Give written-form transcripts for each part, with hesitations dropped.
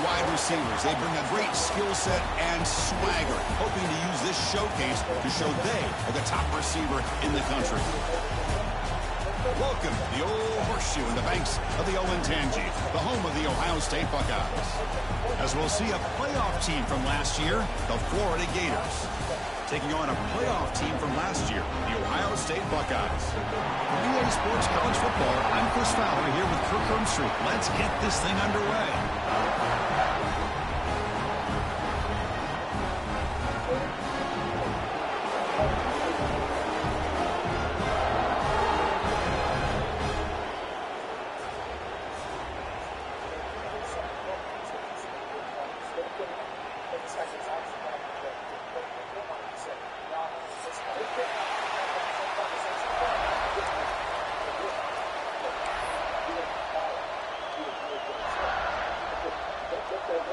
wide receivers. They bring a great skill set and swagger, hoping to use this showcase to show they are the top receiver in the country. Welcome to the old horseshoe in the banks of the Olentangy, the home of the Ohio State Buckeyes. As we'll see a playoff team from last year, the Florida Gators, taking on a playoff team from last year, the Ohio State Buckeyes. For EA Sports College Football, I'm Chris Fowler here with Kirk Hermstreet. Let's get this thing underway.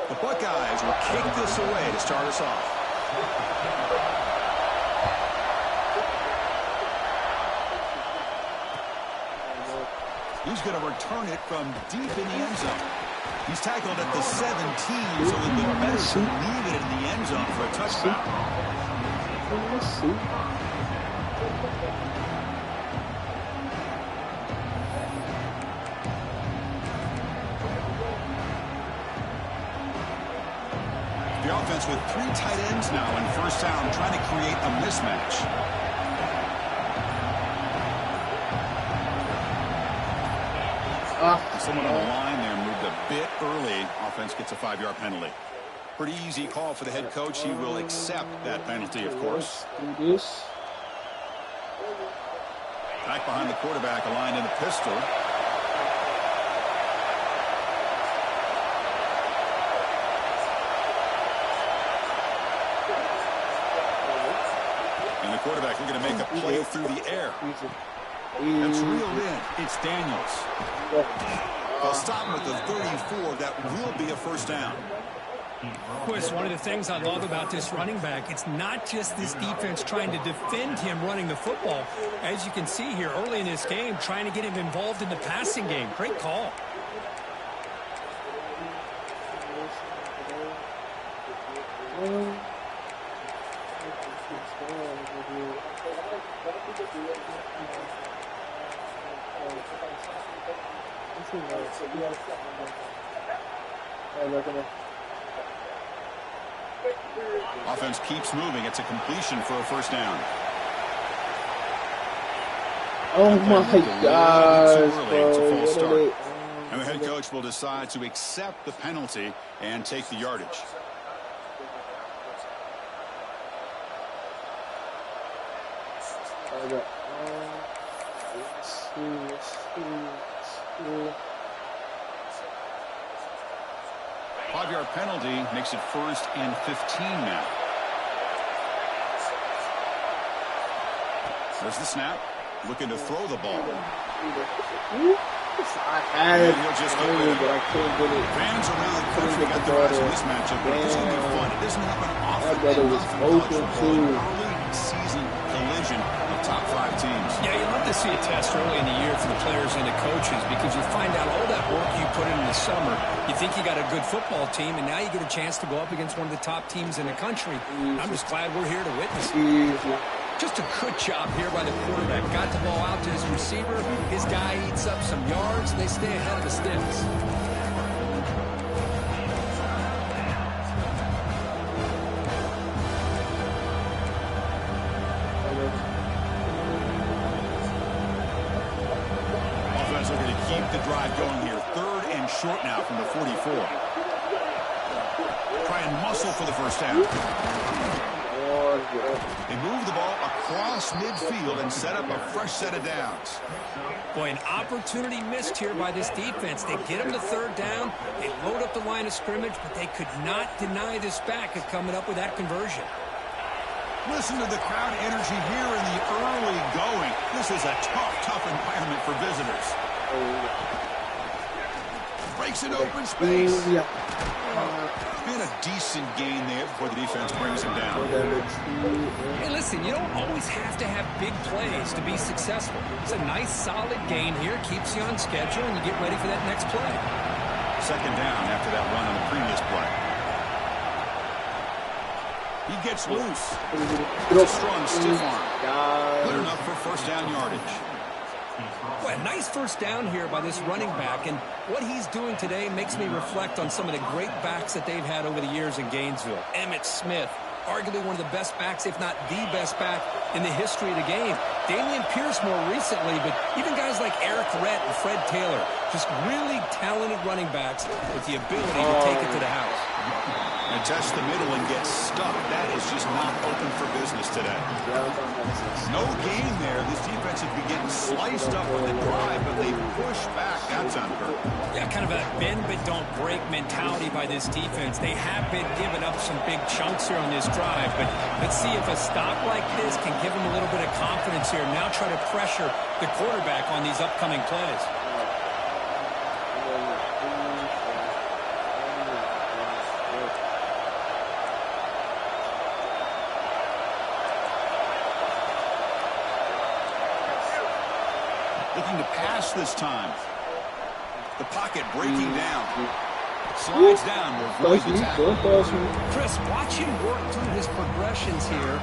The Buckeyes will kick this away to start us off. He's going to return it from deep in the end zone. He's tackled at the 17, so it'll be better to leave it in the end zone for a touchdown. The offense with 3 tight ends now in first down, trying to create a mismatch. Someone on the line there moved a bit early. Offense gets a 5-yard penalty. Pretty easy call for the head coach. He will accept that penalty, of course. Back behind the quarterback, aligned in a pistol. And the quarterback looking to make a play through the air. That's reeled in. It's Daniels. They'll stop him at the 34. That will be a first down. Chris, one of the things I love about this running back, it's not just this defense trying to defend him running the football. As you can see here early in this game, trying to get him involved in the passing game. Great call. Offense keeps moving. It's a completion for a first down. Oh my gosh, bro. And the head coach will decide to accept the penalty and take the yardage. Five-yard penalty makes it 1st and 15 now. There's the snap. Looking to throw the ball. I He'll just but I couldn't get it. Fans around the country got their eyes on this matchup, but it's going to be fun. It doesn't happen often. My brother was open too. Early season collision of top 5 teams. Yeah, you love to see a test early in the year for the players and the coaches because you find out all that work you put in the summer. You think you got a good football team, and now you get a chance to go up against one of the top teams in the country. I'm just glad we're here to witness it. Just a good job here by the quarterback. Got the ball out to his receiver. His guy eats up some yards, and they stay ahead of the sticks. Offense looking to keep the drive going here. 3rd and short now from the 44. Try and muscle for the first down. They move the ball across midfield and set up a fresh set of downs. Boy, an opportunity missed here by this defense. They get them to 3rd down. They load up the line of scrimmage, but they could not deny this back of coming up with that conversion. Listen to the crowd energy here in the early going. This is a tough environment for visitors. Breaks an open space. Been a decent gain there before the defense brings him down. Hey, listen, you don't always have to have big plays to be successful. It's a nice, solid gain here. Keeps you on schedule, and you get ready for that next play. 2nd down after that run on the previous gets loose. It's a strong stiff arm. Good enough for first down yardage. Well, nice first down here by this running back, and what he's doing today makes me reflect on some of the great backs that they've had over the years in Gainesville. Emmitt Smith, arguably one of the best backs, if not the best back in the history of the game. Damian Pierce more recently, but even guys like Eric Rhett and Fred Taylor, just really talented running backs with the ability to take it to the house. And test the middle and get stuck. That is just not open for business today. No gain there. This defense has been getting sliced up on the drive, but they push back. That's on purpose. Yeah, kind of a bend but don't break mentality by this defense. They have been giving up some big chunks here on this drive, but let's see if a stop like this can give them a little bit of confidence here. Now try to pressure the quarterback on these upcoming plays. Looking to pass this time. The pocket breaking down. Slides down. Avoids the tackle. Chris, watch him work through his progressions here.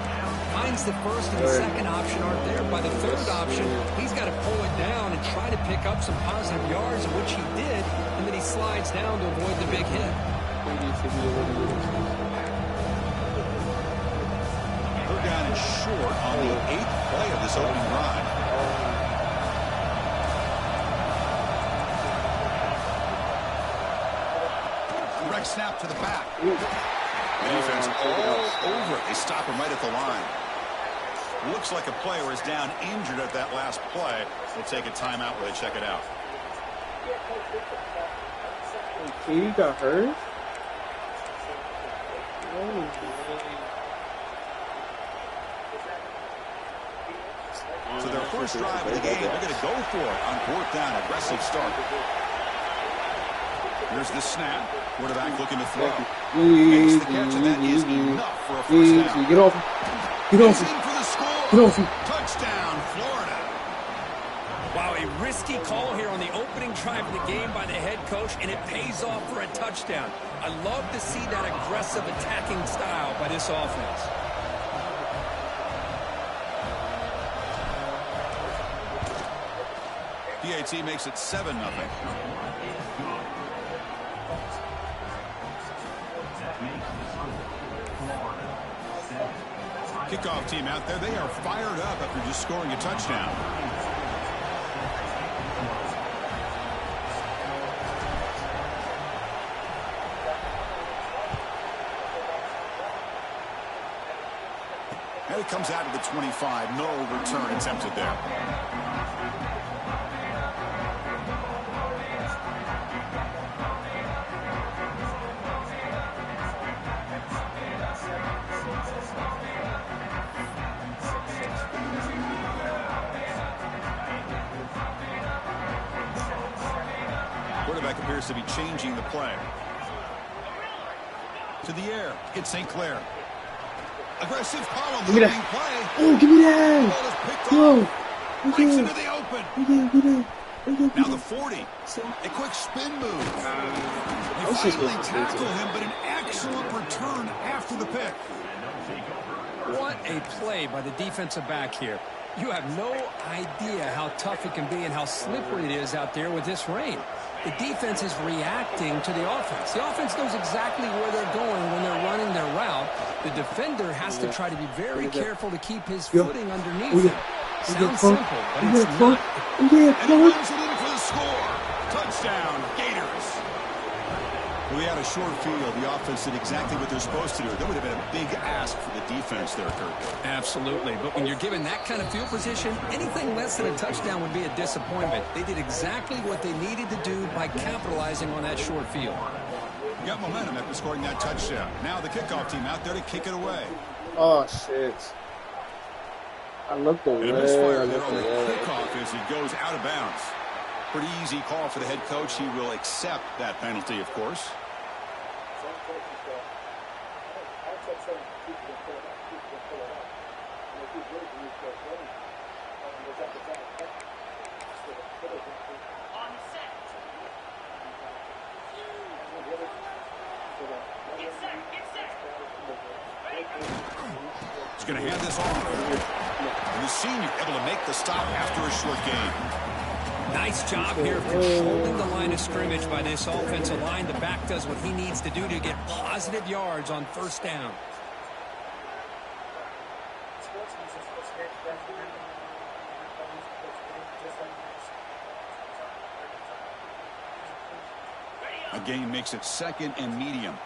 Finds the first and the second option aren't there. By the third option, he's got to pull it down and try to pick up some positive yards, which he did, and then he slides down to avoid the big hit. Third down and short on the 8th play of this opening drive. Direct snap to the back. The defense all over it. They stop him right at the line. Looks like a player is down injured at that last play. They'll take a timeout where they check it out. He got hurt? So their first drive of the game, they're going to go for it on 4th down. Aggressive start. Here's the snap. Quarterback looking to throw. Makes the catch, and that is enough for a first down. Get off. Get off. He's in for the score. Get off. Touchdown, Florida. Wow, a risky call here on the opening drive of the game by the head coach, and it pays off for a touchdown. I love to see that aggressive attacking style by this offense. PAT makes it 7-0. Kickoff team out there. They are fired up after just scoring a touchdown. And it comes out of the 25. No return attempted there. Quarterback appears to be changing the play. To the air. It's St. Clair. Aggressive column. Give me that. Play. Oh, give me that. Ball is picked Yo. off. Breaks into the open. Now the 40. A quick spin move. You finally tackle him, but an excellent return after the pick. What a play by the defensive back here. You have no idea how tough it can be and how slippery it is out there with this rain. The defense is reacting to the offense. The offense knows exactly where they're going when they're running their route. The defender has to try to be very careful to keep his footing underneath him. Sounds simple, but it's not. And he runs it in for the score. Touchdown, Gators. We had a short field. The offense did exactly what they're supposed to do. That would have been a big ask for the defense there, Kurt. Absolutely. But when you're given that kind of field position, anything less than a touchdown would be a disappointment. They did exactly what they needed to do by capitalizing on that short field. Got momentum after scoring that touchdown. Now the kickoff team out there to kick it away. Oh, shit. I looked away. And a misfire there on the kickoff as it goes out of bounds. Pretty easy call for the head coach. He will accept that penalty, of course. going to hand this off. And the senior able to make the stop after a short gain. Nice job here controlling the line of scrimmage by this offensive line. The back does what he needs to do to get positive yards on first down. A gain makes it 2nd and medium.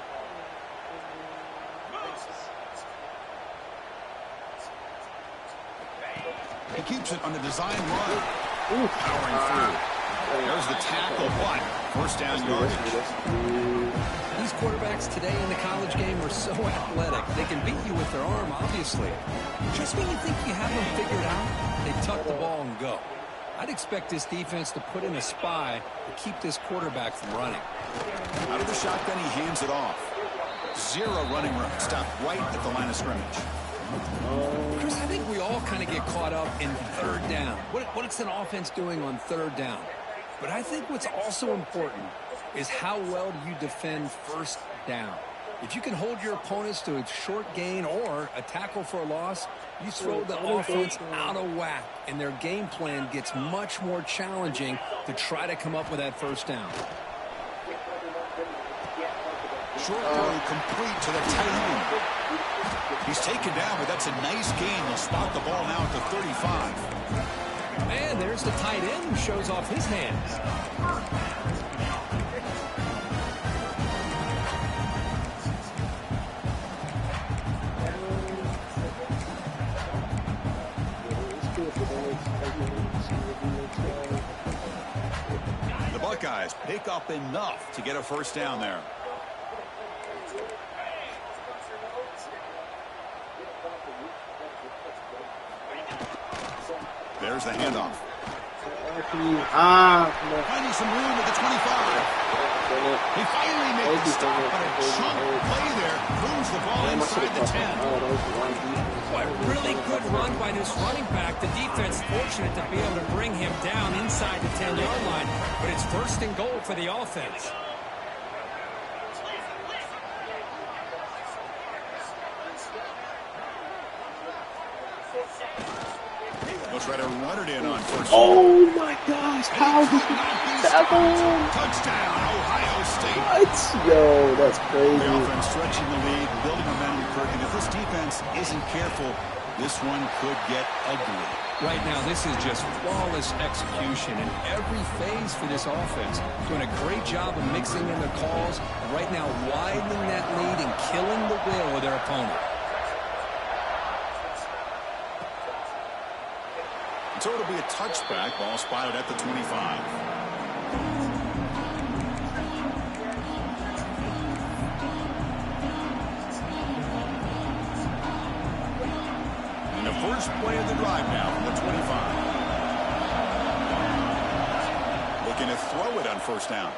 He keeps it on the design run. Powering through. There's the tackle, but first down yardage. These quarterbacks today in the college game are so athletic. They can beat you with their arm, obviously. Just when you think you have them figured out, they tuck the ball and go. I'd expect this defense to put in a spy to keep this quarterback from running. Out of the shotgun, he hands it off. 0 running room. Stopped right at the line of scrimmage. Chris, I think we all kind of get caught up in third down. What's an offense doing on third down? But I think what's also important is how well do you defend first down. If you can hold your opponents to a short gain or a tackle for a loss, you throw the offense out of whack, and their game plan gets much more challenging to try to come up with that first down. Short throw complete to the tight end. He's taken down, but that's a nice gain. They'll spot the ball now at the 35. And there's the tight end who shows off his hands. The Buckeyes pick up enough to get a first down there. There's the handoff. Finding some room at the 25. He finally made the stop, but a chunk play there moves the ball inside the 10. Boy, really good run by this running back. The defense fortunate to be able to bring him down inside the 10-yard line, but it's first and goal for the offense. They'll try to run it in on first. Oh my gosh, how did he tackle him? Touchdown, Ohio State. What? Yo, that's crazy. The offense stretching the lead, building momentum, Kirk. And if this defense isn't careful, this one could get ugly. Right now, this is just flawless execution in every phase for this offense. Doing a great job of mixing in their calls. Right now, widening that lead and killing the will of their opponent. So it'll be a touchback. Ball spotted at the 25. And the first play of the drive now from the 25. Looking to throw it on first down.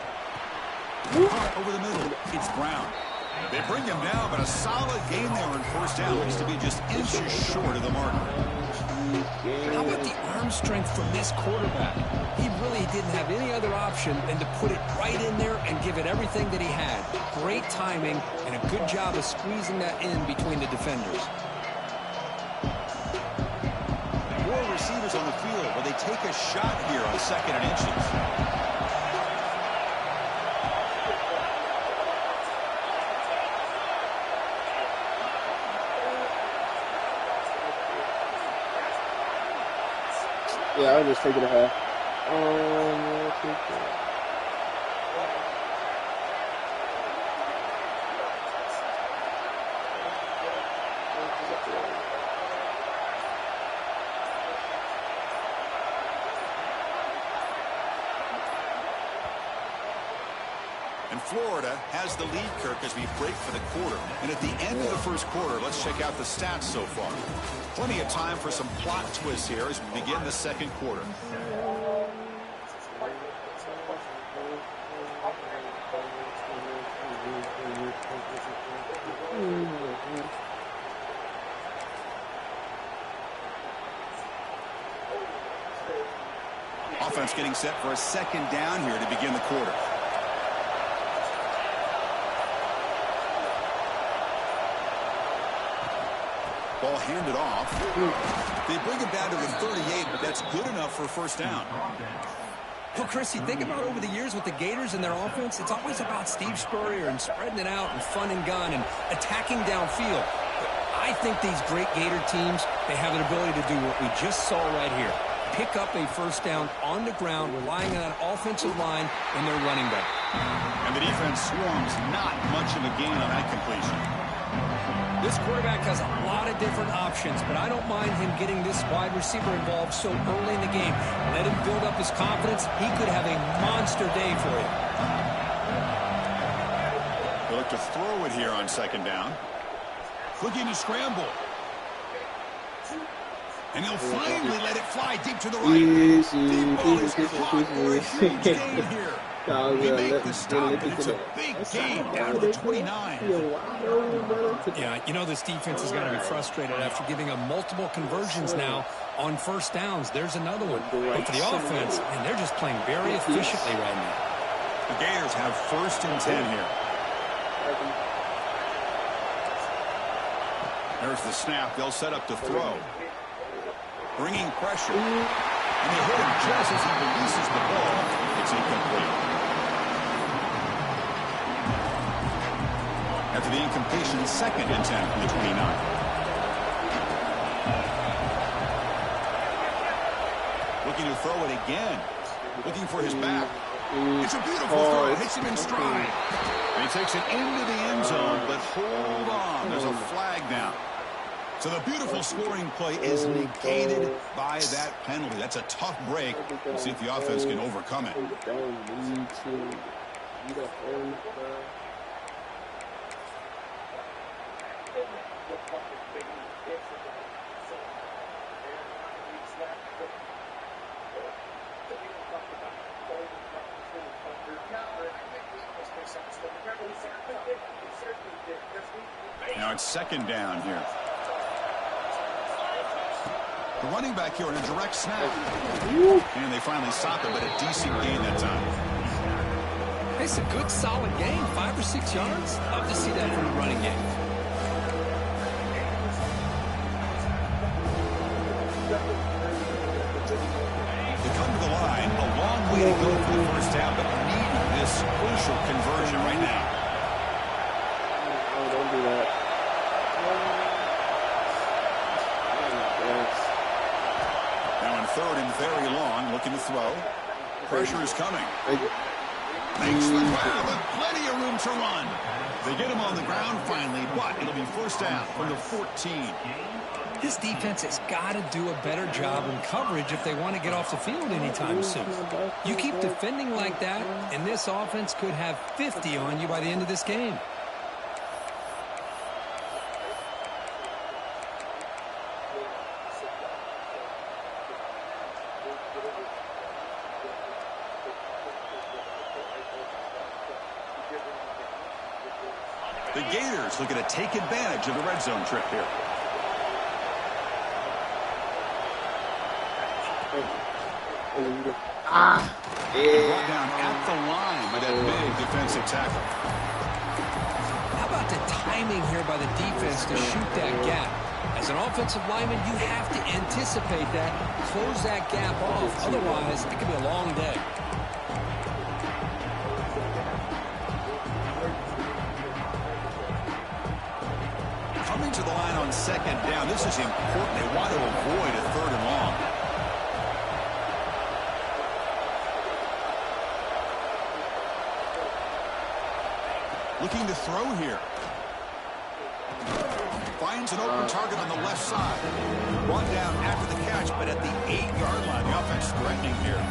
Over the middle, it's Brown. They bring him down, but a solid game there on first down. Looks to be just inches short of the marker. How about the arm strength from this quarterback? He really didn't have any other option than to put it right in there and give it everything that he had. Great timing and a good job of squeezing that in between the defenders. More receivers on the field, where they take a shot here on 2nd and inches. Yeah, I'll just take it a half. And Florida has the lead, Kirk, as we break for the quarter. And at the end of the first quarter, let's check out the stats so far. Plenty of time for some plot twists here as we begin the second quarter. Offense getting set for a second down here to begin the quarter. Ball handed off. They bring it down to the 38, but that's good enough for a first down. Well, Chris, you think about over the years with the Gators and their offense, it's always about Steve Spurrier and spreading it out and fun and gun and attacking downfield. But I think these great Gator teams, they have an ability to do what we just saw right here. Pick up a first down on the ground, relying on that offensive line and their running back. And the defense swarms not much of a gain on that completion. This quarterback has a lot of different options, but I don't mind him getting this wide receiver involved so early in the game. Let him build up his confidence. He could have a monster day for you. They look to throw it here on second down. Looking to scramble. And he'll finally let it fly deep to the right. Deep ball is caught for a huge gain here. We make the stop, and it's a big gain down to the 29. Yeah, you know this defense has got to be frustrated after giving up multiple conversions now on first downs. There's another one. But for the offense, and they're just playing very efficiently right now. The Gators have 1st and 10 here. There's the snap. They'll set up to throw. Bringing pressure. And they hit him just as he releases the ball. It's incomplete. After the incompletion, 2nd and 10 from the 29. Looking to throw it again. Looking for his back. It's a beautiful throw. It hits him in stride. And he takes it into the end zone, but hold on. There's a flag down. So the beautiful scoring play is negated by that penalty. That's a tough break. We'll see if the offense can overcome it. Now it's 2nd down here. The running back here in a direct snap. And they finally stop it, but a decent gain that time. It's a good, solid gain. 5 or 6 yards. Love to see that from the running game. They come to the line. A long way to go for the first down, but need this crucial conversion right now. Oh, don't do that. Now in 3rd and very long, looking to throw. Pressure is coming. Makes the grab, but plenty of room to run. They get him on the ground finally, but it'll be first down from the 14. This defense has got to do a better job in coverage if they want to get off the field anytime soon. You keep defending like that, and this offense could have 50 on you by the end of this game. The Gators looking to take advantage of the red zone trip here. Brought down at the line by that big defensive tackle. How about the timing here by the defense to shoot that gap? As an offensive lineman, you have to anticipate that, close that gap off. Otherwise, it could be a long day. Coming to the line on 2nd down. This is important. They want to avoid a 3rd and long. Looking to throw here. Finds an open target on the left side. Brought down after the catch, but at the 8-yard line. The offense threatening here.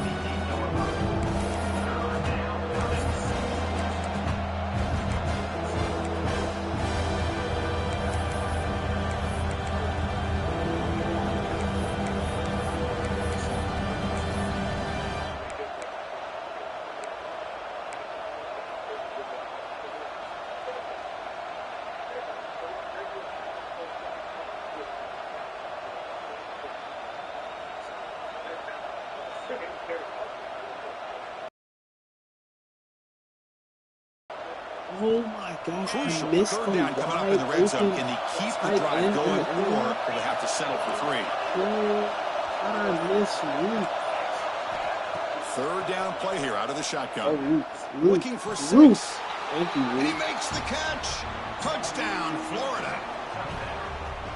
crucial. missed Third the down coming up in the red zone. Can they keep the drive going, or will they have to settle for 3? I miss Roots. Third down play here out of the shotgun. Oh, Roots. Looking for 6. Roots. Thank you, And he Roots. makes the catch. Touchdown, Florida.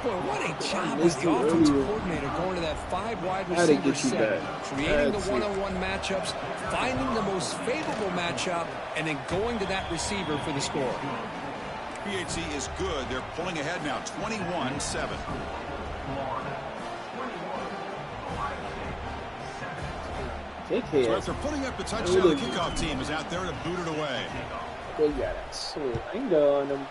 Boy, what a job with the offensive coordinator going to that 5 wide receiver set, creating the one-on-one matchups, finding the most favorable matchup, and then going to that receiver for the score. PHC is good. They're pulling ahead now, 21-7. So after putting up the touchdown, the kickoff team is out there to boot it away. They got a swing on him.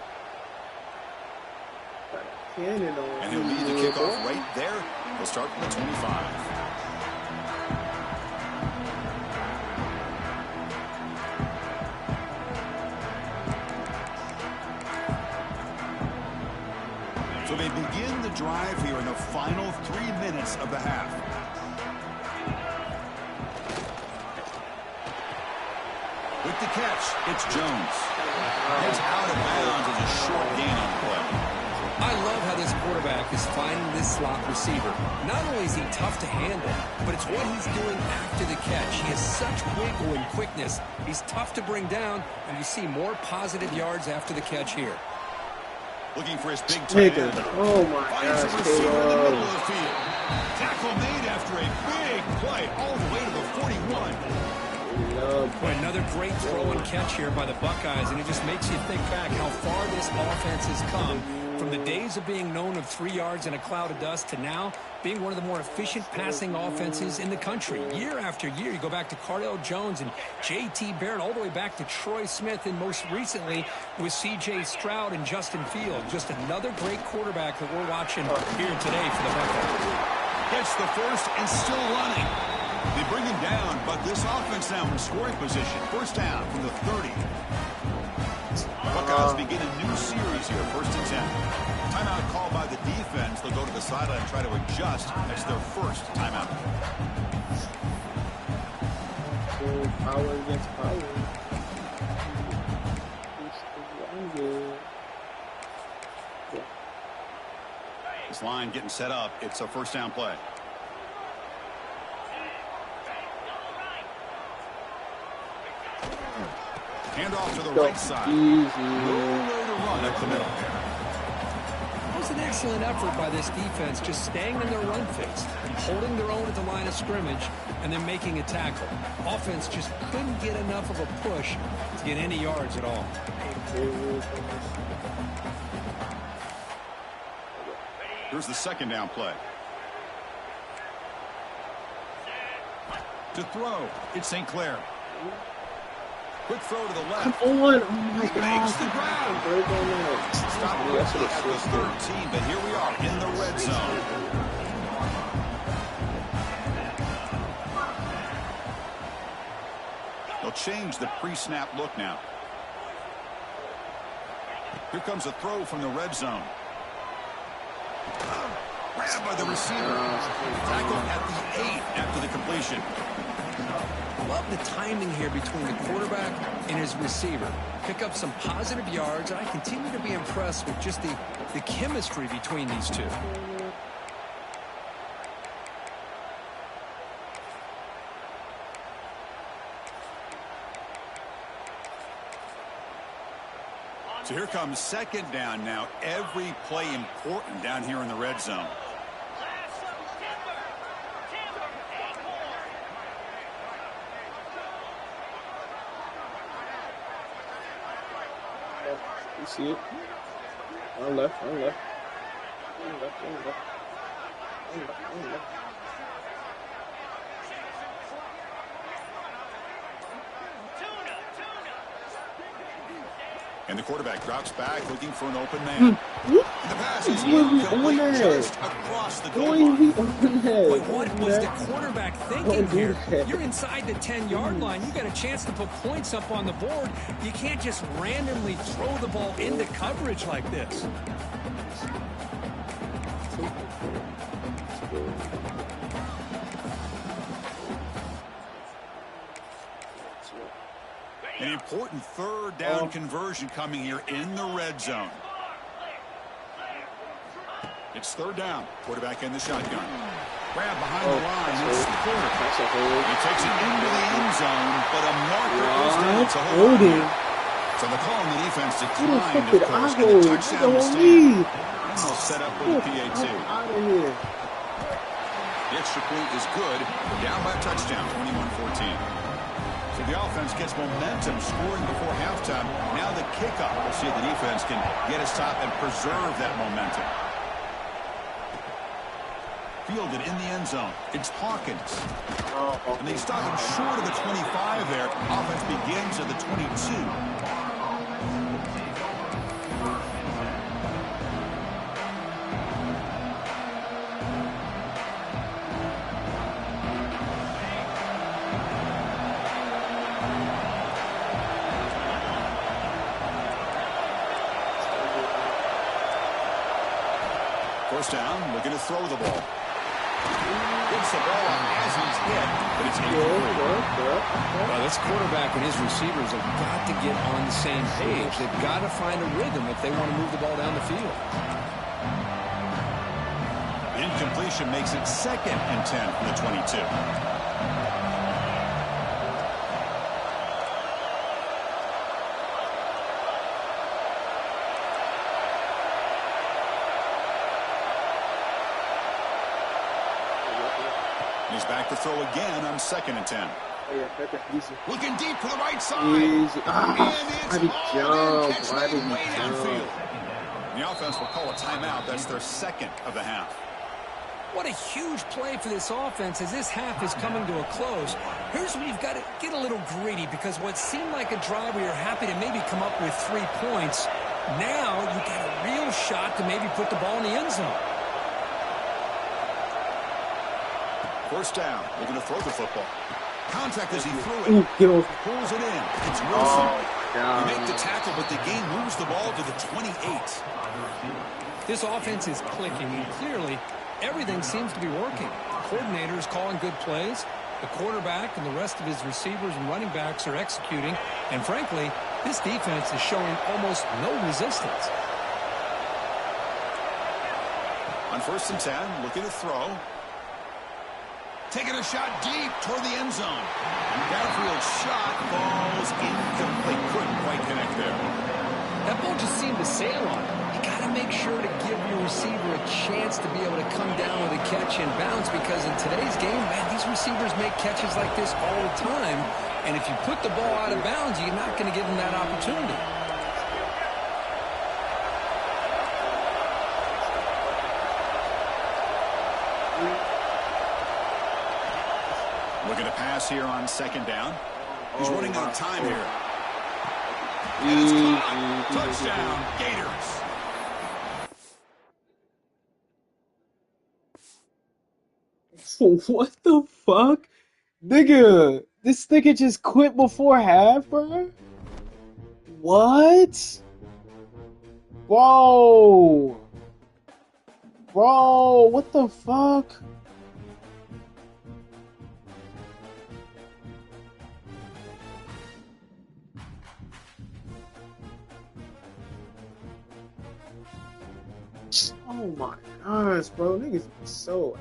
Cannon on And he'll lead the kickoff right there. He'll start from the 25. So they begin the drive here in the final 3 minutes of the half. With the catch, it's Jones. Heads out of bounds as a short gain on the play. I love how this quarterback is finding this slot receiver. Not only is he tough to handle, but it's what he's doing after the catch. He has such wiggle and quickness. He's tough to bring down, and you see more positive yards after the catch here. Looking for his big tight end. Oh my Finds gosh, a receiver in the middle of the field. Tackle made after a big play all the way to the 41. Boy, another great throw and catch here by the Buckeyes, and it just makes you think back how far this offense has come from the days of being known of 3 yards in a cloud of dust to now being one of the more efficient passing offenses in the country. Year after year, you go back to Cardell Jones and J.T. Barrett, all the way back to Troy Smith, and most recently with C.J. Stroud and Justin Fields. Just another great quarterback that we're watching here today for the Buckeyes. Gets the first and still running. They bring him down, but this offense now in scoring position. First down from the 30. Buckeyes begin a new series here, 1st and 10. Timeout called by the defense. They'll go to the sideline and try to adjust. That's their first timeout. Power against power. This line getting set up. It's a first down play. Hand off to the right side. No way to run up the middle. That was an excellent effort by this defense, just staying in their run phase, holding their own at the line of scrimmage, and then making a tackle. Offense just couldn't get enough of a push to get any yards at all. Here's the second down play. To throw, it's St. Clair. Quick throw to the left. Come on. Oh my God. Makes the ground. Stop at the 13, but here we are in the red zone. They'll change the pre-snap look now. Here comes a throw from the red zone. Grabbed by the receiver. Tackled at the 8 after the completion. Love the timing here between the quarterback and his receiver. Pick up some positive yards, and I continue to be impressed with just the chemistry between these two. So here comes second down now. Every play important down here in the red zone. You see it? On left, on left. On left, on left. On left, on left. And the quarterback drops back looking for an open man. And the pass is incomplete just across the goal line. But what was the quarterback thinking here? You're inside the 10-yard line. You got a chance to put points up on the board. You can't just randomly throw the ball into coverage like this. An important third down conversion coming here in the red zone. It's third down. Quarterback in the shotgun. Grab behind the line. He takes it into the end zone, but a marker is down to hold him. So the call on the defense declined, of course, and the touchdown will stand. And they'll set up with a PAT. The extra point is good. We're down by a touchdown, 21-14. So the offense gets momentum, scoring before halftime. Now the kickoff. We'll see if the defense can get a stop and preserve that momentum. Fielded in the end zone. It's Hawkins. And they stop him short of the 25 there. Offense begins at the 22. First down, looking to throw the ball. Gets the ball on as he's hit, but it's incomplete. Well, this quarterback and his receivers have got to get on the same page. They've got to find a rhythm if they want to move the ball down the field. Incompletion makes it 2nd and 10 from the 22. He's back to throw again on 2nd and 10. Looking deep to the right side. And it's all in, catching it way downfield. The offense will call a timeout. That's their 2nd of the half. What a huge play for this offense as this half is coming to a close. Here's where you've got to get a little greedy, because what seemed like a drive where you're happy to maybe come up with 3 points, now you've got a real shot to maybe put the ball in the end zone. First down. Looking to throw the football. Contact as he threw it. Pulls it in. It's Wilson. He makes the tackle, but the game moves the ball to the 28. This offense is clicking, and clearly everything seems to be working. The coordinator is calling good plays. The quarterback and the rest of his receivers and running backs are executing. And frankly, this defense is showing almost no resistance. On 1st and 10, looking to throw. Taking a shot deep toward the end zone. Downfield shot falls incomplete. Couldn't quite connect there. That ball just seemed to sail on it. You got to make sure to give your receiver a chance to be able to come down with a catch and bounce, because in today's game, man, these receivers make catches like this all the time. And if you put the ball out of bounds, you're not going to give them that opportunity. Looking to pass here on 2nd down. He's running out of time here. And it's caught. Touchdown, Gators. What the fuck? Nigga, this nigga just quit before half, bro? What? Bro, what the fuck? Oh my gosh, bro, niggas are so